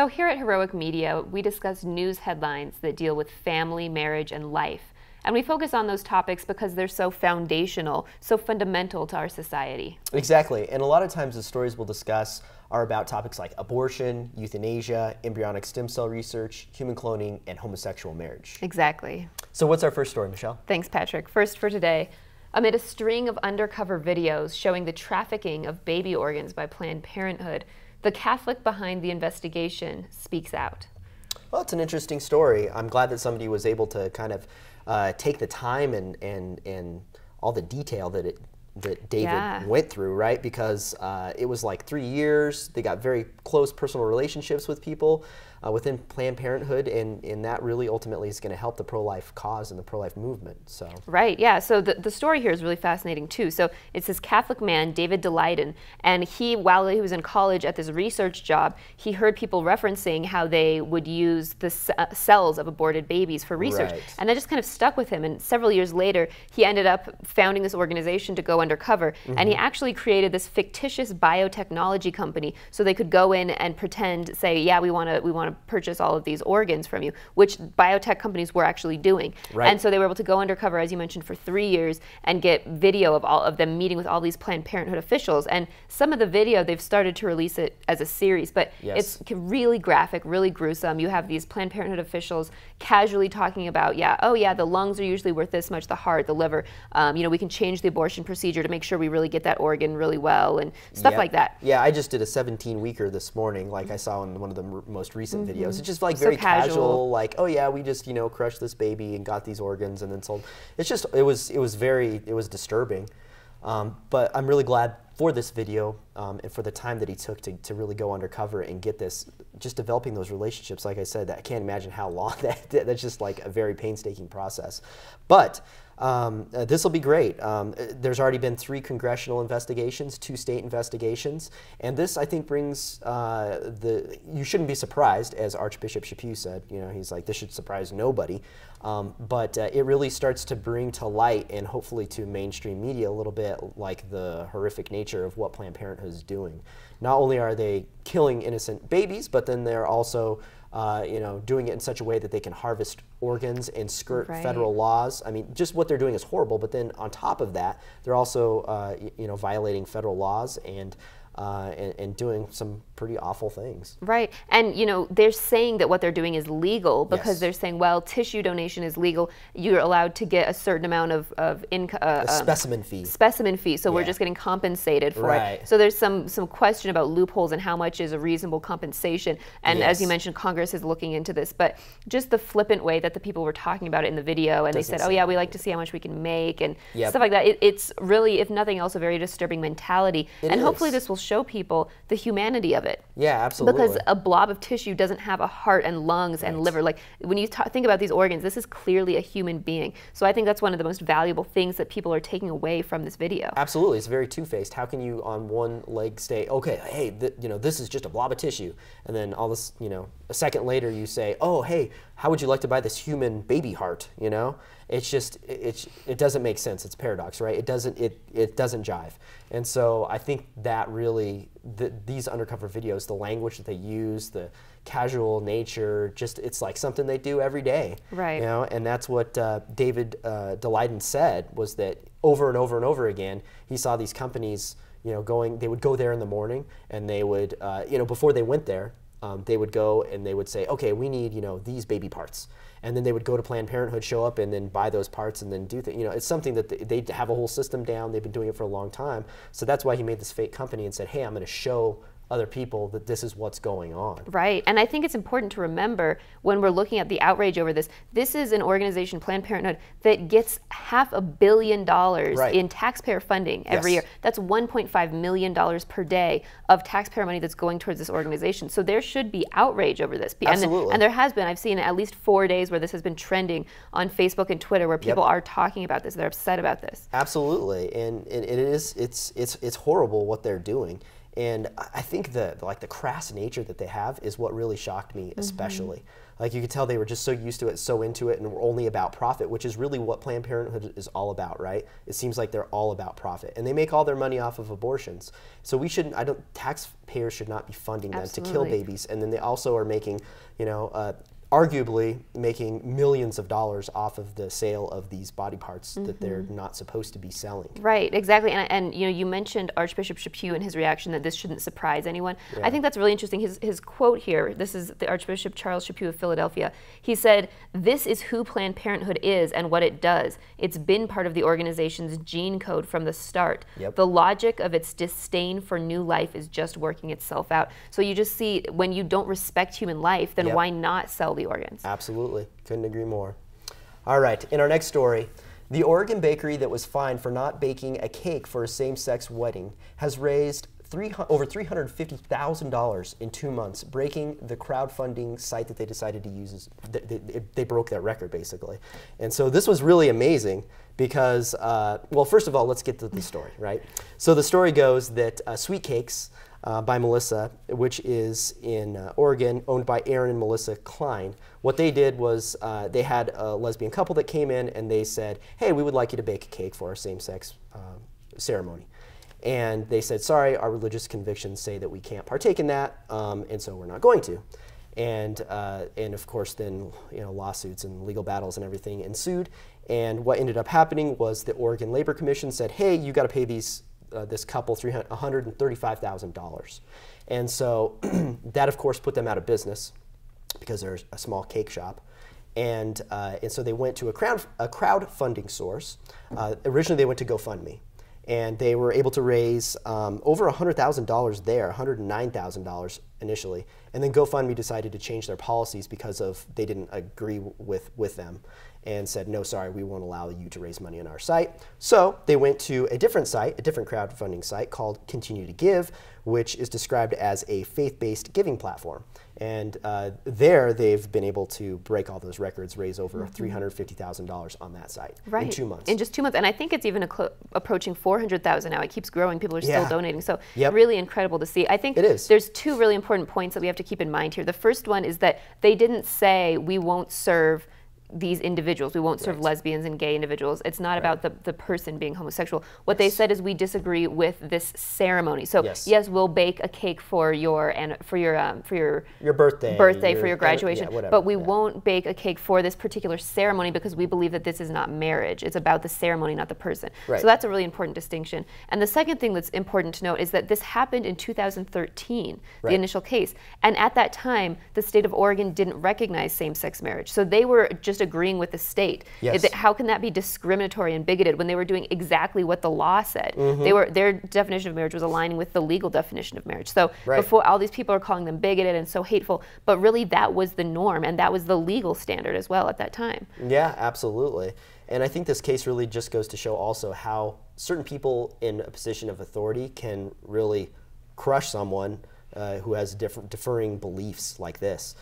So here at Heroic Media, we discuss news headlines that deal with family, marriage, and life. And we focus on those topics because they're so foundational, so fundamental to our society. Exactly. And a lot of times the stories we'll discuss are about topics like abortion, euthanasia, embryonic stem cell research, human cloning, and homosexual marriage. Exactly. So what's our first story, Michelle? Thanks, Patrick. First for today. Amid a string of undercover videos showing the trafficking of baby organs by Planned Parenthood, the Catholic behind the investigation speaks out. Well, it's an interesting story. I'm glad that somebody was able to kind of take the time and all the detail that David went through, right? Because it was like 3 years. They got very close personal relationships with people within Planned Parenthood, and that really ultimately is going to help the pro-life cause and the pro-life movement. So right, yeah. So the story here is really fascinating too. So it's this Catholic man, David Daleiden, and while he was in college at this research job, he heard people referencing how they would use the cells of aborted babies for research, right. And that just kind of stuck with him. And several years later, he ended up founding this organization to go undercover, and he actually created this fictitious biotechnology company so they could go in and pretend, say, yeah, we want to purchase all of these organs from you, which biotech companies were actually doing. Right. And so they were able to go undercover, as you mentioned, for 3 years and get video of all of them meeting with all these Planned Parenthood officials. And some of the video, they've started to release it as a series, but yes. It's really graphic, really gruesome. You have these Planned Parenthood officials casually talking about, oh yeah, the lungs are usually worth this much, the heart, the liver, we can change the abortion procedure to make sure we really get that organ really well and stuff like that. Yeah, I just did a 17-weeker this morning, like I saw in one of the most recent videos. It's just like very casual, like, oh yeah, we just crushed this baby and got these organs and then sold. It's just it was disturbing, but I'm really glad for this video and for the time that he took to really go undercover and get this, just developing those relationships. Like I said, I can't imagine how long that's just like a very painstaking process, but. This will be great. There's already been 3 congressional investigations, 2 state investigations, and this, I think, brings you shouldn't be surprised, as Archbishop Chaput said. He's like, this should surprise nobody, but it really starts to bring to light and hopefully to mainstream media a little bit like the horrific nature of what Planned Parenthood is doing. Not only are they killing innocent babies, but then they're also doing it in such a way that they can harvest organs and skirt federal laws. I mean, just what they're doing is horrible, but then on top of that, they're also, violating federal laws and doing some pretty awful things. Right, and they're saying that what they're doing is legal because they're saying, well, tissue donation is legal. You're allowed to get a certain amount of income. A specimen fee. Specimen fee. So we're just getting compensated for it. So there's some question about loopholes and how much is a reasonable compensation. And as you mentioned, Congress is looking into this. But just the flippant way that the people were talking about it in the video, and they said, oh yeah, we like to see how much we can make and stuff like that. It's really, if nothing else, a very disturbing mentality. And hopefully this will show people the humanity of it. Yeah, absolutely. Because a blob of tissue doesn't have a heart and lungs and liver. Like when you think about these organs, this is clearly a human being. So I think that's one of the most valuable things that people are taking away from this video. Absolutely, it's very two-faced. How can you on one leg say, okay, hey, this is just a blob of tissue, and then all this, a second later you say, oh, hey, how would you like to buy this human baby heart? It's just it doesn't make sense. It's a paradox, right? It doesn't jive. And so I think that really these undercover videos, the language that they use, the casual nature, it's like something they do every day, right? And that's what David Daleiden said, was that over and over and over again he saw these companies, they would go there in the morning and they would, before they went there. They would go and they would say, okay, we need, these baby parts. And then they would go to Planned Parenthood, show up, and then buy those parts and then do things. It's something that they have a whole system down. They've been doing it for a long time. So that's why he made this fake company and said, hey, I'm going to show other people that this is what's going on. Right, and I think it's important to remember when we're looking at the outrage over this, this is an organization, Planned Parenthood, that gets $500 million in taxpayer funding every year. That's $1.5 million per day of taxpayer money that's going towards this organization. So there should be outrage over this. Absolutely. And there has been. I've seen at least 4 days where this has been trending on Facebook and Twitter, where people are talking about this. They're upset about this. Absolutely, and it's horrible what they're doing. And I think the crass nature that they have is what really shocked me, especially. Like, you could tell they were just so used to it, so into it, and were only about profit, which is really what Planned Parenthood is all about, right? It seems like they're all about profit, and they make all their money off of abortions. So we shouldn't. Taxpayers should not be funding them to kill babies, and then they also are making, arguably making millions of dollars off of the sale of these body parts that they're not supposed to be selling. Right, exactly. And you mentioned Archbishop Chaput and his reaction that this shouldn't surprise anyone. I think that's really interesting. His quote here, this is the Archbishop Charles Chaput of Philadelphia. He said, "This is who Planned Parenthood is and what it does. It's been part of the organization's gene code from the start. The logic of its disdain for new life is just working itself out." So you just see, when you don't respect human life, then why not sell the organs? Absolutely. Couldn't agree more. All right, in our next story, the Oregon bakery that was fined for not baking a cake for a same-sex wedding has raised over $350,000 in 2 months, breaking the crowdfunding site that they decided to use. They broke that record, basically. And so this was really amazing because, well, first of all, let's get to the story, right? So the story goes that Sweet Cakes by Melissa, which is in Oregon, owned by Aaron and Melissa Klein. What they did was they had a lesbian couple that came in and they said, "Hey, we would like you to bake a cake for our same-sex ceremony." And they said, "Sorry, our religious convictions say that we can't partake in that, and so we're not going to." And of course, then lawsuits and legal battles and everything ensued. And what ended up happening was the Oregon Labor Commission said, "Hey, you got to pay this couple $135,000. And so that, of course, put them out of business because they're a small cake shop. And so they went to a crowdfunding source. Originally, they went to GoFundMe. And they were able to raise over $100,000 there, $109,000 initially. And then GoFundMe decided to change their policies because they didn't agree with them and said, "No, sorry, we won't allow you to raise money on our site." So they went to a different site, a different crowdfunding site called Continue to Give, which is described as a faith-based giving platform. And there they've been able to break all those records, raise over $350,000 on that site in 2 months. In just 2 months. And I think it's even approaching 400,000 now. It keeps growing. People are still donating. So really incredible to see. I think there's two really important points that we have to keep in mind here. The first one is that they didn't say we won't serve these individuals. We won't serve lesbians and gay individuals. It's not about the person being homosexual. What they said is we disagree with this ceremony. So yes, we'll bake a cake for your birthday, for your graduation, but we won't bake a cake for this particular ceremony because we believe that this is not marriage. It's about the ceremony, not the person. So that's a really important distinction. And the second thing that's important to note is that this happened in 2013, the initial case. And at that time, the state of Oregon didn't recognize same-sex marriage. So they were just agreeing with the state. How can that be discriminatory and bigoted when they were doing exactly what the law said? Their definition of marriage was aligning with the legal definition of marriage. So before, all these people are calling them bigoted and so hateful, but really that was the norm and that was the legal standard as well at that time. Yeah, absolutely. And I think this case really just goes to show also how certain people in a position of authority can really crush someone who has differing beliefs like this.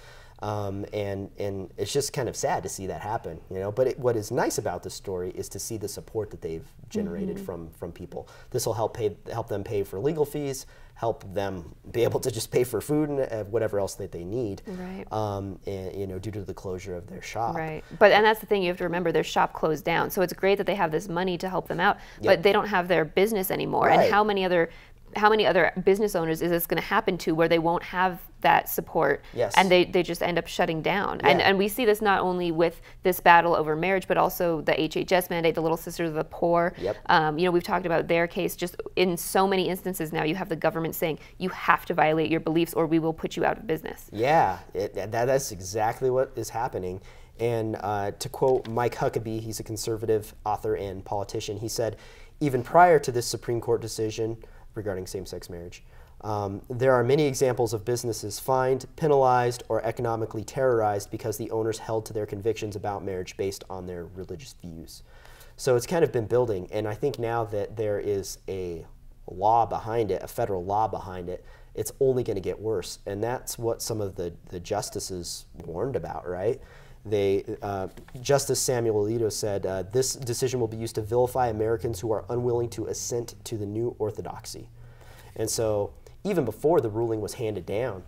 And it's just kind of sad to see that happen, But what is nice about this story is to see the support that they've generated from people. This will help them pay for legal fees, help them be able to just pay for food and whatever else that they need, and, due to the closure of their shop. And that's the thing, you have to remember, their shop closed down. So it's great that they have this money to help them out, but they don't have their business anymore. And how many other business owners is this going to happen to where they won't have that support and they just end up shutting down? And we see this not only with this battle over marriage, but also the HHS mandate, the Little Sisters of the Poor. We've talked about their case. Just in so many instances now, you have the government saying you have to violate your beliefs or we will put you out of business. That's exactly what is happening. And to quote Mike Huckabee, he's a conservative author and politician, he said, even prior to this Supreme Court decision regarding same-sex marriage, there are many examples of businesses fined, penalized, or economically terrorized because the owners held to their convictions about marriage based on their religious views. So it's kind of been building, and I think now that there is a law behind it, a federal law behind it, it's only going to get worse. And that's what some of the justices warned about, right? Justice Samuel Alito said, this decision will be used to vilify Americans who are unwilling to assent to the new orthodoxy. And so even before the ruling was handed down,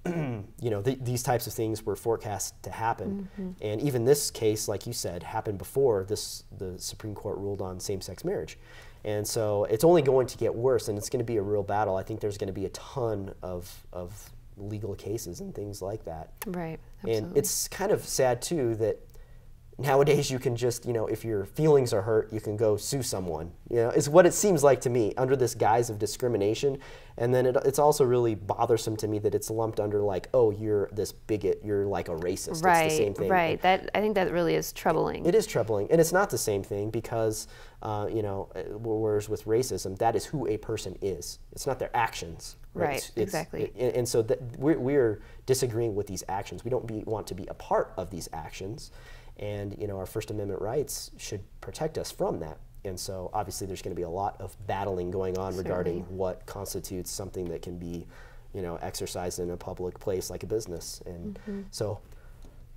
you know, these types of things were forecast to happen. And even this case, like you said, happened before the Supreme Court ruled on same-sex marriage. And so it's only going to get worse, and it's going to be a real battle. I think there's going to be a ton of legal cases and things like that. Right, absolutely. And it's kind of sad, too, that nowadays you can just, you know, if your feelings are hurt, you can go sue someone. You know, it's what it seems like to me, under this guise of discrimination. And then it's also really bothersome to me that it's lumped under like, oh, you're this bigot, you're like a racist. Right, it's the same thing. Right, I think that really is troubling. It is troubling, and it's not the same thing because, you know, whereas with racism, that is who a person is. It's not their actions. Right, exactly. And so we're disagreeing with these actions. We don't want to be a part of these actions. And, you know, our First Amendment rights should protect us from that. And so obviously there's going to be a lot of battling going on regarding what constitutes something that can be, you know, exercised in a public place like a business. And so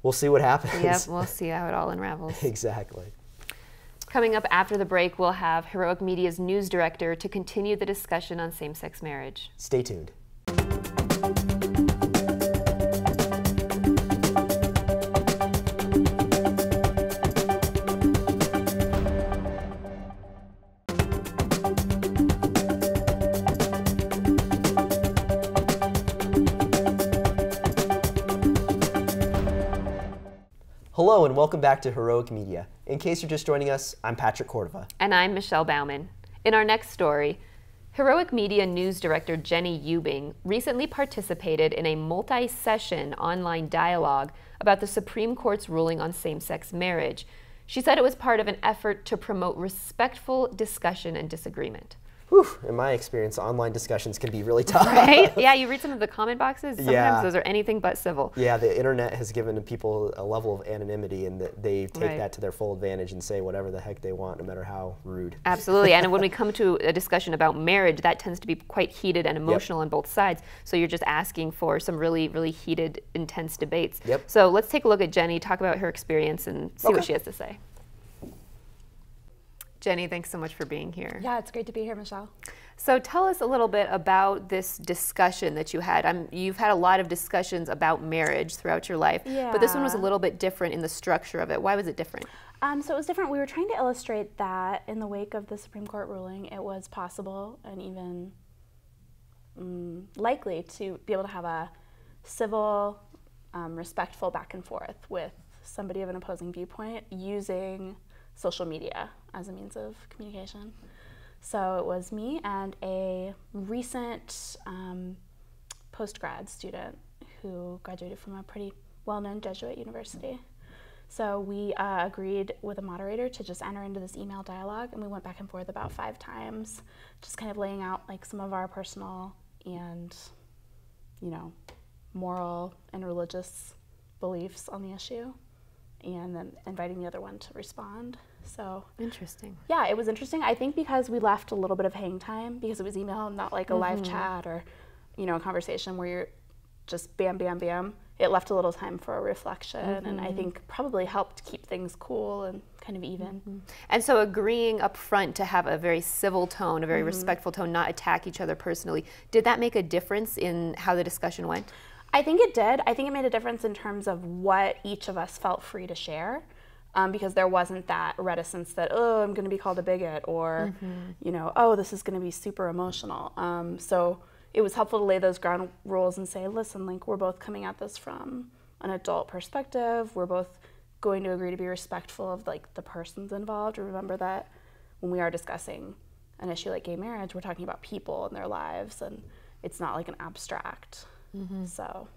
we'll see what happens. Yep, we'll see how it all unravels. Exactly. Coming up after the break, we'll have Heroic Media's news director to continue the discussion on same-sex marriage. Stay tuned. Hello and welcome back to Heroic Media. In case you're just joining us, I'm Patrick Cordova. And I'm Michelle Bauman. In our next story, Heroic Media news director Jenny Eubing recently participated in a multi-session online dialogue about the Supreme Court's ruling on same-sex marriage. She said it was part of an effort to promote respectful discussion and disagreement. Whew, in my experience, online discussions can be really tough. Right? Yeah, you read some of the comment boxes, sometimes those are anything but civil. Yeah, the internet has given people a level of anonymity, and that they take that to their full advantage and say whatever the heck they want, no matter how rude. Absolutely, and when we come to a discussion about marriage, that tends to be quite heated and emotional on both sides, so you're just asking for some really, really heated, intense debates. So let's take a look at Jenny, talk about her experience, and see what she has to say. Jenny, thanks so much for being here. Yeah, it's great to be here, Michelle. So tell us a little bit about this discussion that you had. You've had a lot of discussions about marriage throughout your life, but this one was a little bit different in the structure of it. Why was it different? So it was different. We were trying to illustrate that in the wake of the Supreme Court ruling, it was possible and even likely to be able to have a civil, respectful back and forth with somebody of an opposing viewpoint using social media as a means of communication. So it was me and a recent post-grad student who graduated from a pretty well-known Jesuit university. So we agreed with a moderator to just enter into this email dialogue, and we went back and forth about 5 times, just kind of laying out like some of our personal and, you know, moral and religious beliefs on the issue, and then inviting the other one to respond. So interesting. Yeah, it was interesting. I think because we left a little bit of hang time, because it was email, not like a live chat or, you know, a conversation where you're just bam, bam, bam. It left a little time for a reflection, and I think probably helped keep things cool and kind of even. And so agreeing up front to have a very civil tone, a very respectful tone, not attack each other personally, did that make a difference in how the discussion went? I think it did. I think it made a difference in terms of what each of us felt free to share, because there wasn't that reticence that, oh, I'm going to be called a bigot, or, you know, oh, this is going to be super emotional. So it was helpful to lay those ground rules and say, listen, like, we're both coming at this from an adult perspective. We're both going to agree to be respectful of, like, the persons involved. Remember that when we are discussing an issue like gay marriage, we're talking about people and their lives, and it's not like an abstract. So,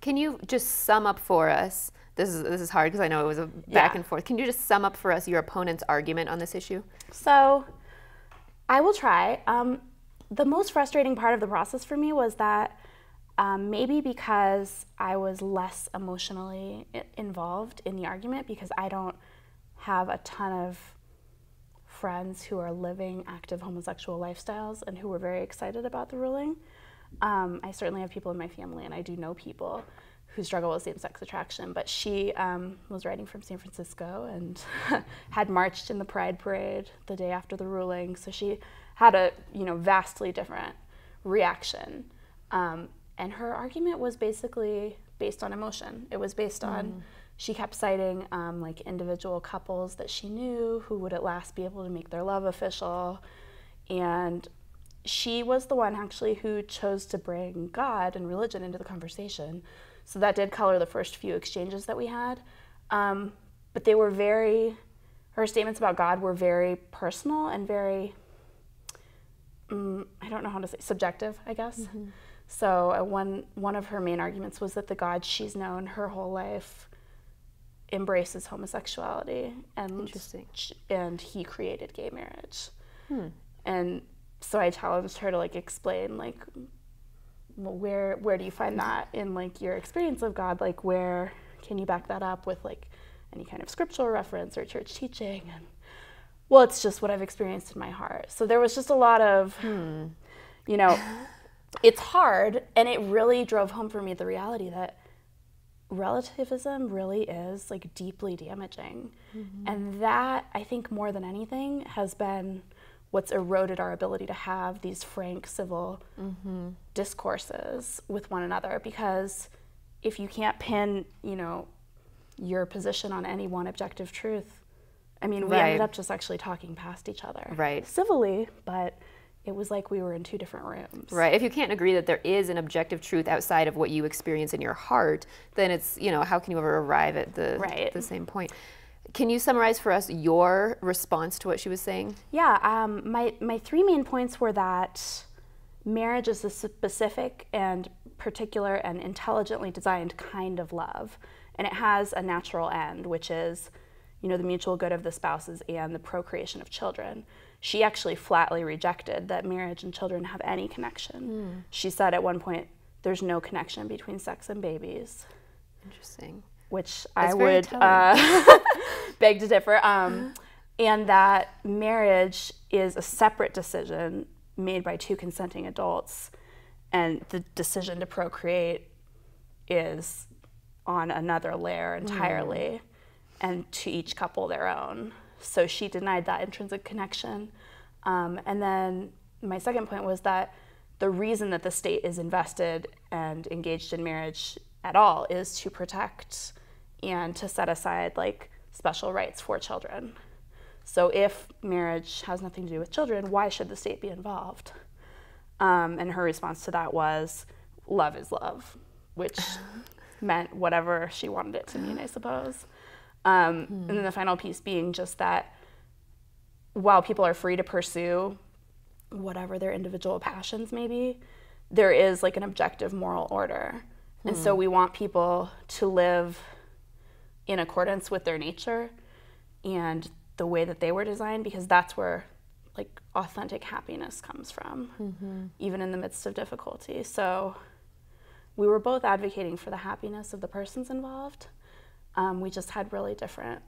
can you just sum up for us? This is hard because I know it was a back and forth. Can you just sum up for us your opponent's argument on this issue? So, I will try. The most frustrating part of the process for me was that maybe because I was less emotionally involved in the argument, because I don't have a ton of friends who are living active homosexual lifestyles and who were very excited about the ruling. I certainly have people in my family, and I do know people who struggle with same-sex attraction, but she was writing from San Francisco and had marched in the Pride Parade the day after the ruling, so she had a, you know, vastly different reaction. And her argument was basically based on emotion. It was based on, she kept citing like individual couples that she knew who would at last be able to make their love official. And she was the one actually who chose to bring God and religion into the conversation. So that did color the first few exchanges that we had. But they were her statements about God were very personal and very, I don't know how to say, subjective, I guess. So one of her main arguments was that the God she's known her whole life embraces homosexuality, and he created gay marriage. And so I challenged her to like explain like, well, where do you find that in like your experience of God? Like, where can you back that up with like any kind of scriptural reference or church teaching? And well, it's just what I've experienced in my heart. So there was just a lot of, you know, it's hard, and it really drove home for me the reality that relativism really is like deeply damaging. And that, I think more than anything, has been what's eroded our ability to have these frank civil discourses with one another. Because if you can't pin, you know, your position on any one objective truth, I mean, we ended up just actually talking past each other civilly, but it was like we were in two different rooms. Right. If you can't agree that there is an objective truth outside of what you experience in your heart, then it's, you know, how can you ever arrive at the same point? Can you summarize for us your response to what she was saying? Yeah. My three main points were that marriage is a specific and particular and intelligently designed kind of love, and it has a natural end, which is, you know, the mutual good of the spouses and the procreation of children. She actually flatly rejected that marriage and children have any connection. She said at one point, there's no connection between sex and babies. Interesting. Which I would beg to differ. And that marriage is a separate decision made by two consenting adults, and the decision to procreate is on another layer entirely, and to each couple their own. So she denied that intrinsic connection. And then my second point was that the reason that the state is invested and engaged in marriage at all is to protect and to set aside like special rights for children. So if marriage has nothing to do with children, why should the state be involved? And her response to that was, love is love, which meant whatever she wanted it to mean, I suppose. And then the final piece being just that while people are free to pursue whatever their individual passions may be, there is like an objective moral order. And so we want people to live in accordance with their nature and the way that they were designed, because that's where like authentic happiness comes from, even in the midst of difficulty. So we were both advocating for the happiness of the persons involved. We just had really different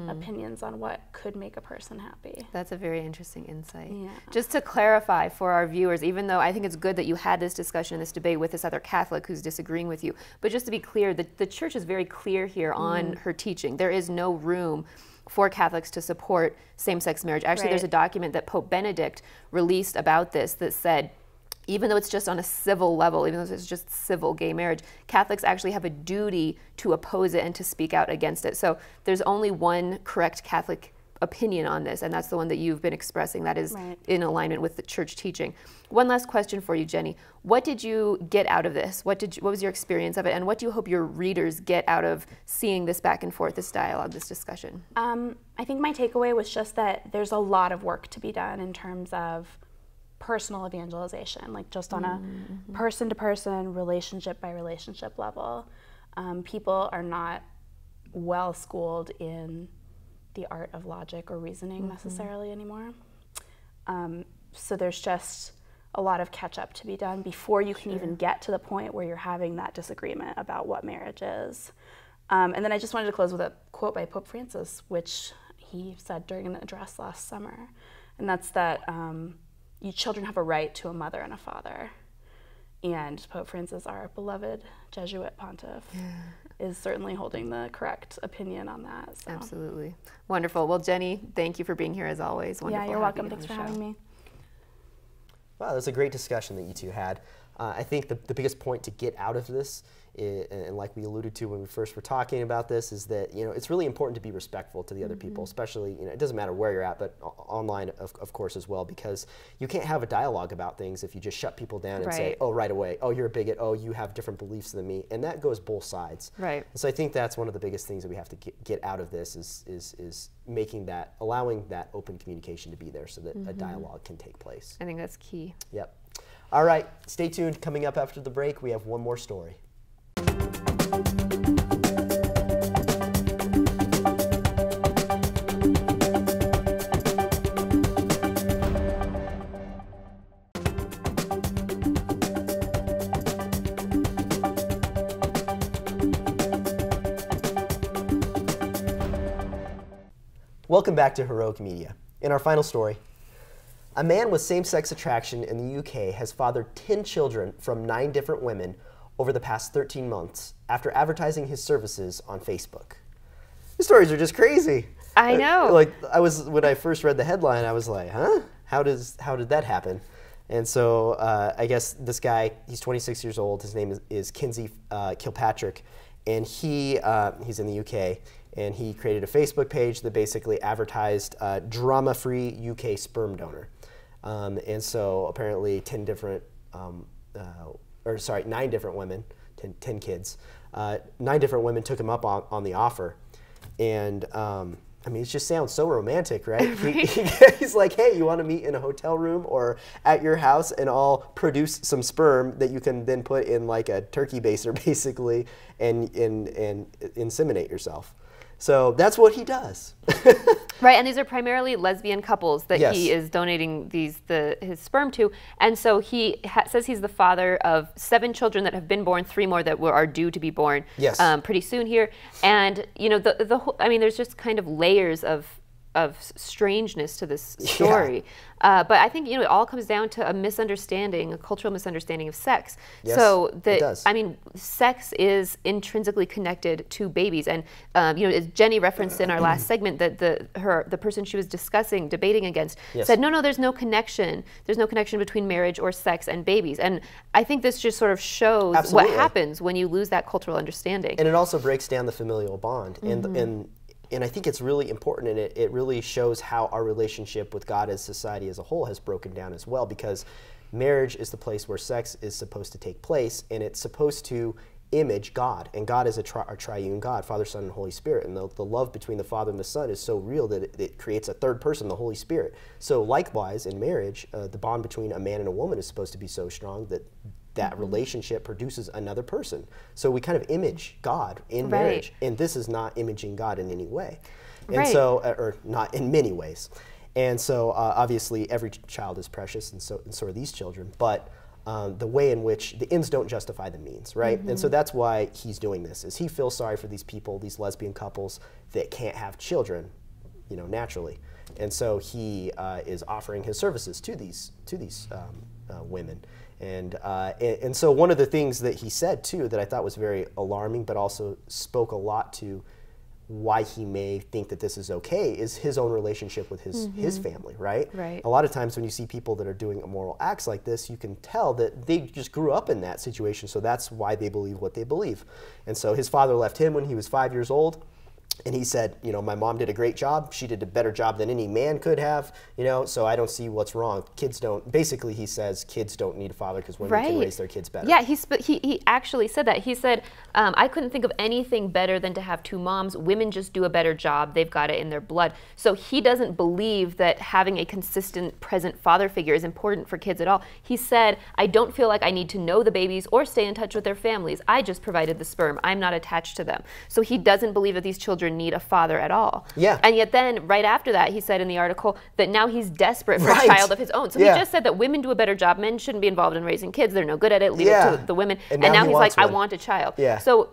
opinions on what could make a person happy. That's a very interesting insight. Yeah. Just to clarify for our viewers, even though I think it's good that you had this discussion and this debate with this other Catholic who's disagreeing with you, but just to be clear, the church is very clear here on her teaching. There is no room for Catholics to support same-sex marriage. Actually, there's a document that Pope Benedict released about this that said, even though it's just on a civil level, even though it's just civil gay marriage, Catholics actually have a duty to oppose it and to speak out against it. So there's only one correct Catholic opinion on this, and that's the one that you've been expressing that is in alignment with the church teaching. One last question for you, Jenny. What did you get out of this? What was your experience of it, and what do you hope your readers get out of seeing this back and forth, this dialogue, this discussion? I think my takeaway was just that there's a lot of work to be done in terms of personal evangelization, like just on a person-to-person, relationship-by-relationship level. People are not well schooled in the art of logic or reasoning necessarily anymore. So there's just a lot of catch-up to be done before you can even get to the point where you're having that disagreement about what marriage is. And then I just wanted to close with a quote by Pope Francis, which he said during an address last summer, and that's that you children have a right to a mother and a father. And Pope Francis, our beloved Jesuit pontiff, is certainly holding the correct opinion on that. So. Absolutely. Wonderful. Well, Jenny, thank you for being here as always. Wonderful. Yeah, you're welcome. Thanks for having me. Wow, that's a great discussion that you two had. I think the biggest point to get out of this, and like we alluded to when we first were talking about this, is that it's really important to be respectful to the other people, especially it doesn't matter where you're at, but online of course as well, because you can't have a dialogue about things if you just shut people down and say, oh, right away, oh, you're a bigot, oh, you have different beliefs than me, and that goes both sides. Right. And so I think that's one of the biggest things that we have to get out of this is making that, allowing that open communication to be there so that a dialogue can take place. I think that's key. Yep. All right, stay tuned. Coming up after the break, we have one more story. Welcome back to Heroic Media. In our final story, a man with same-sex attraction in the UK has fathered 10 children from 9 different women over the past 13 months after advertising his services on Facebook. The stories are just crazy. I know. When I first read the headline, I was like, huh? How did that happen? And so I guess this guy, he's 26 years old. His name is Kinsey Kilpatrick, and he's in the UK. And he created a Facebook page that basically advertised drama-free UK sperm donor. And so apparently 9 different women, 10 kids, 9 different women took him up on the offer. And I mean, it just sounds so romantic, right? He's like, hey, you want to meet in a hotel room or at your house, and I'll produce some sperm that you can then put in like a turkey baster basically and inseminate yourself. So that's what he does. Right, and these are primarily lesbian couples that he is donating his sperm to. And so he says he's the father of 7 children that have been born, 3 more that are due to be born pretty soon here. And I mean, there's just kind of layers of strangeness to this story. But I think it all comes down to a cultural misunderstanding of sex. Yes, so it does. I mean, sex is intrinsically connected to babies, and as Jenny referenced in our last segment, that the person she was debating against said, no, there's no connection. There's no connection between marriage or sex and babies. And I think this just sort of shows what happens when you lose that cultural understanding. And it also breaks down the familial bond. And I think it's really important, and it really shows how our relationship with God as society as a whole has broken down as well, because marriage is the place where sex is supposed to take place, and it's supposed to image God. And God is a triune God, Father, Son, and Holy Spirit. And the love between the Father and the Son is so real that it creates a third person, the Holy Spirit. So likewise, in marriage, the bond between a man and a woman is supposed to be so strong that relationship produces another person. So we kind of image God in marriage, and this is not imaging God in any way. And so, or not in many ways. And so obviously every child is precious, and so are these children, but the way in which the ends don't justify the means, right? And so that's why he's doing this, is he feels sorry for these people, these lesbian couples that can't have children, naturally. And so he is offering his services to these women. And so one of the things that he said too that I thought was very alarming, but also spoke a lot to why he may think that this is okay, is his own relationship with his family, right? Right. A lot of times when you see people that are doing immoral acts like this, you can tell that they just grew up in that situation, so that's why they believe what they believe. And so his father left him when he was 5 years old. And he said, my mom did a great job. She did a better job than any man could have, so I don't see what's wrong. Kids don't, basically he says kids don't need a father because women can raise their kids better. Yeah, he actually said that. He said, I couldn't think of anything better than to have 2 moms. Women just do a better job. They've got it in their blood. So he doesn't believe that having a consistent present father figure is important for kids at all. He said, I don't feel like I need to know the babies or stay in touch with their families. I just provided the sperm. I'm not attached to them. So he doesn't believe that these children need a father at all. Yeah. And yet then, right after that, he said in the article that now he's desperate for a child of his own. So he just said that women do a better job. Men shouldn't be involved in raising kids. They're no good at it. Leave it to the women. And now he's like, I want a child. Yeah. So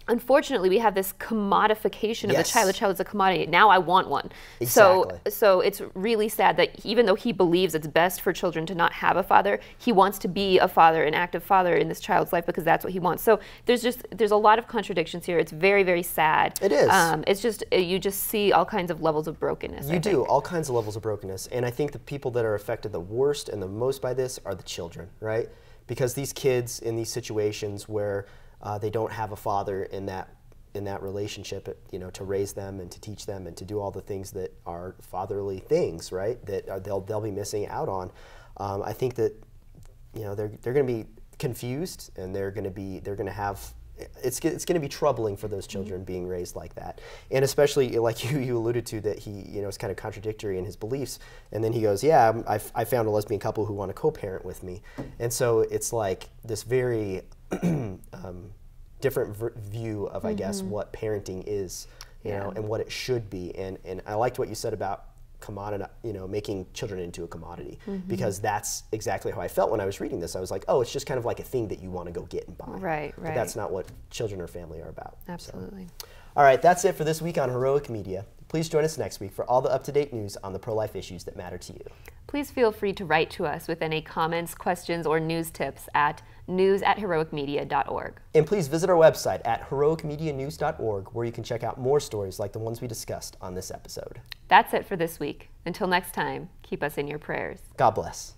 unfortunately, we have this commodification of the child. The child is a commodity. Now I want one. Exactly. So it's really sad that even though he believes it's best for children to not have a father, he wants to be a father, an active father in this child's life because that's what he wants. So there's a lot of contradictions here. It's very, very sad. It is. It's just, you just see all kinds of levels of brokenness. You do, all kinds of levels of brokenness. And I think the people that are affected the worst and the most by this are the children, right? Because these kids in these situations where they don't have a father in that relationship, you know, to raise them and to teach them and to do all the things that are fatherly things, right? That they'll be missing out on. I think that, you know, they're going to be confused, and they're going to have. It's going to be troubling for those children being raised like that, and especially like you alluded to, that he, you know, is kind of contradictory in his beliefs, and then he goes, yeah, I found a lesbian couple who want to co-parent with me, and so it's like this very different view of, I guess, what parenting is, you know, and what it should be, and I liked what you said about making children into a commodity, because that's exactly how I felt when I was reading this. I was like, oh, it's just kind of like a thing that you want to go get and buy. Right. But that's not what children or family are about. Absolutely. So. All right, that's it for this week on Heroic Media. Please join us next week for all the up-to-date news on the pro-life issues that matter to you. Please feel free to write to us with any comments, questions, or news tips at news@heroicmedia.org. And please visit our website at heroicmedianews.org, where you can check out more stories like the ones we discussed on this episode. That's it for this week. Until next time, keep us in your prayers. God bless.